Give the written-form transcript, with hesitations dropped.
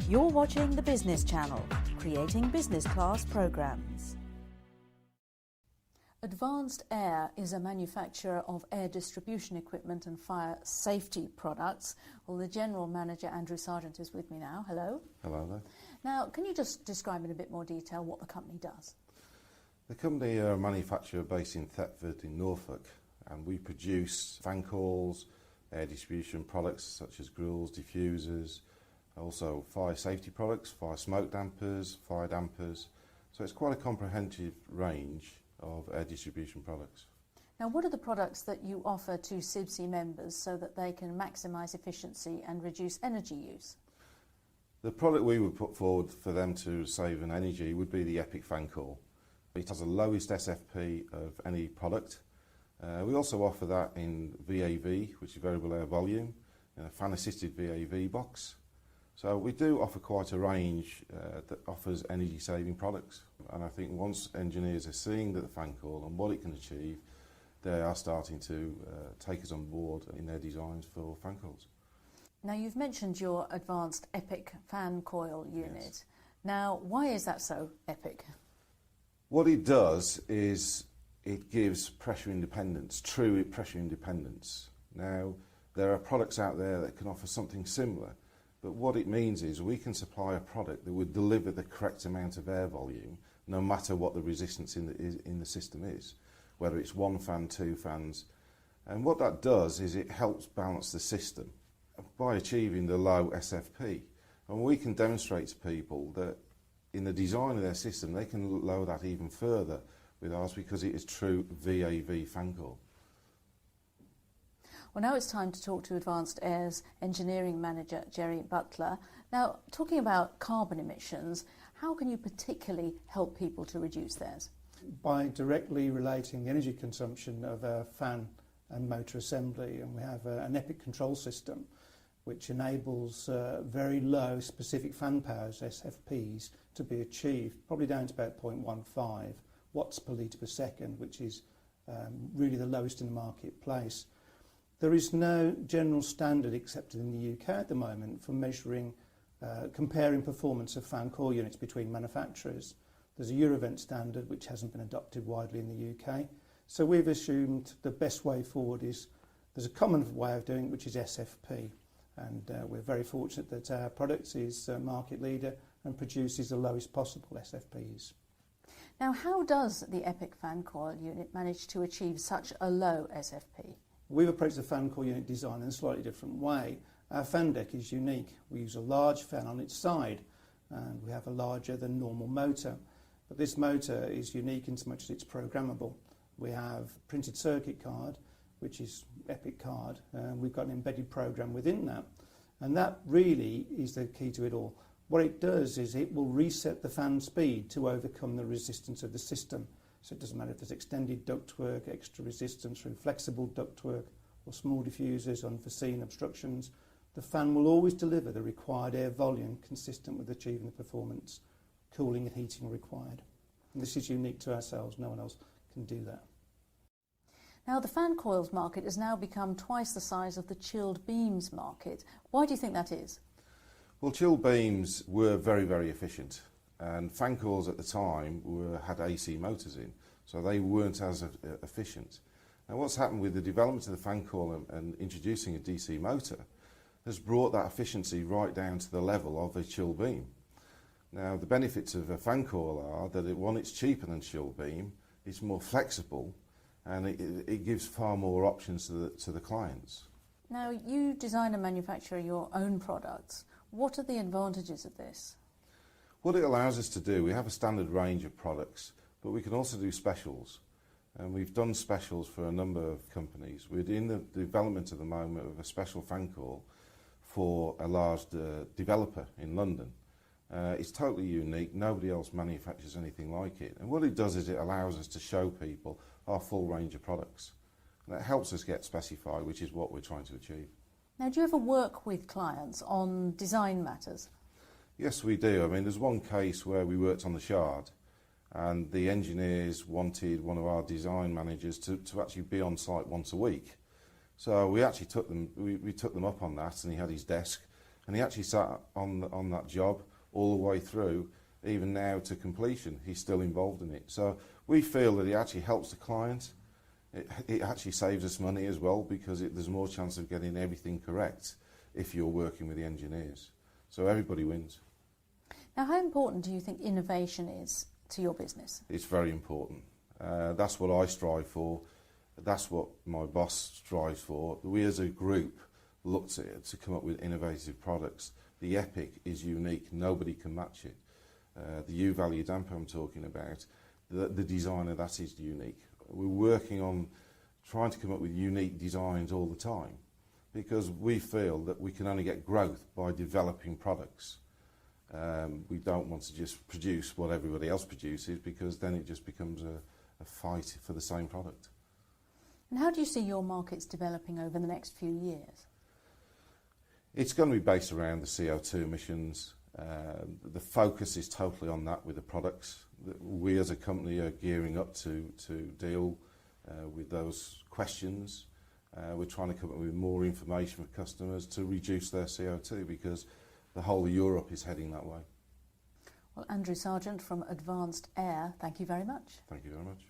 You're watching the Business Channel, creating business class programs. Advanced Air is a manufacturer of air distribution equipment and fire safety products. Well, the General Manager, Andrew Sargent, is with me now. Hello. Hello there. Now, can you just describe in a bit more detail what the company does? The company are a manufacturer based in Thetford in Norfolk, and we produce fan coils, air distribution products such as grills, diffusers, also fire safety products, fire smoke dampers, fire dampers. So it's quite a comprehensive range of air distribution products. Now, what are the products that you offer to CIBSE members so that they can maximise efficiency and reduce energy use? The product we would put forward for them to save on energy would be the Epic fan coil. It has the lowest SFP of any product. We also offer that in VAV, which is variable air volume, in a fan-assisted VAV box. So we do offer quite a range that offers energy-saving products. And I think once engineers are seeing the fan coil and what it can achieve, they are starting to take us on board in their designs for fan coils. Now, you've mentioned your advanced Epic fan coil unit. Yes. Now, why is that so epic? What it does is it gives pressure independence, true pressure independence. Now, there are products out there that can offer something similar, but what it means is we can supply a product that would deliver the correct amount of air volume no matter what the resistance in the system is, whether it's one fan, two fans. And what that does is it helps balance the system by achieving the low SFP. And we can demonstrate to people that in the design of their system they can lower that even further with ours because it is true VAV fan coil. Well, now it's time to talk to Advanced Air's Engineering Manager, Jerry Butler. Now, talking about carbon emissions, how can you particularly help people to reduce theirs? By directly relating the energy consumption of a fan and motor assembly, and we have an Epic control system which enables very low specific fan powers, SFPs, to be achieved, probably down to about 0.15 watts per litre per second, which is really the lowest in the marketplace. There is no general standard accepted in the UK at the moment for measuring, comparing performance of fan coil units between manufacturers. There's a Eurovent standard which hasn't been adopted widely in the UK. So we've assumed the best way forward is, there's a common way of doing it, which is SFP. And we're very fortunate that our product is a market leader and produces the lowest possible SFPs. Now, how does the Epic fan coil unit manage to achieve such a low SFP? We've approached the fan coil unit design in a slightly different way. Our fan deck is unique. We use a large fan on its side, and we have a larger than normal motor. But this motor is unique in so much as it's programmable. We have a printed circuit card, which is Epic card, and we've got an embedded program within that. And that really is the key to it all. What it does is it will reset the fan speed to overcome the resistance of the system. So it doesn't matter if there's extended ductwork, extra resistance through flexible ductwork, or small diffusers, unforeseen obstructions. The fan will always deliver the required air volume consistent with achieving the performance, cooling and heating required. And this is unique to ourselves, no one else can do that. Now, the fan coils market has now become twice the size of the chilled beams market. Why do you think that is? Well, chilled beams were very, very efficient, and fan coils at the time had AC motors in, so they weren't as efficient. Now, what's happened with the development of the fan coil and introducing a DC motor has brought that efficiency right down to the level of a chilled beam. Now, the benefits of a fan coil are that it's cheaper than chilled beam, it's more flexible, and it gives far more options to the clients. Now, you design and manufacture your own products. What are the advantages of this? What it allows us to do, we have a standard range of products, but we can also do specials. And we've done specials for a number of companies. We're in the development at the moment of a special fan coil for a large developer in London. It's totally unique, nobody else manufactures anything like it. And what it does is it allows us to show people our full range of products. And that helps us get specified, which is what we're trying to achieve. Now, do you ever work with clients on design matters? Yes, we do. I mean, there's one case where we worked on the Shard, and the engineers wanted one of our design managers to actually be on site once a week. So we actually took them up on that, and he had his desk, And he actually sat on that job all the way through, even now to completion. He's still involved in it. So we feel that it actually helps the client. It actually saves us money as well, because there's more chance of getting everything correct if you're working with the engineers. So everybody wins. Now, how important do you think innovation is to your business? It's very important. That's what I strive for. That's what my boss strives for. We as a group looked at it to come up with innovative products. The Epic is unique. Nobody can match it. The U-value damper I'm talking about, the design of that is unique. We're working on trying to come up with unique designs all the time, because we feel that we can only get growth by developing products. We don't want to just produce what everybody else produces, because then it just becomes a fight for the same product. And how do you see your markets developing over the next few years? It's going to be based around the CO2 emissions. The focus is totally on that with the products. We as a company are gearing up to deal with those questions. We're trying to come up with more information for customers to reduce their CO2, because the whole of Europe is heading that way. Well, Andrew Sargent from Advanced Air, thank you very much. Thank you very much.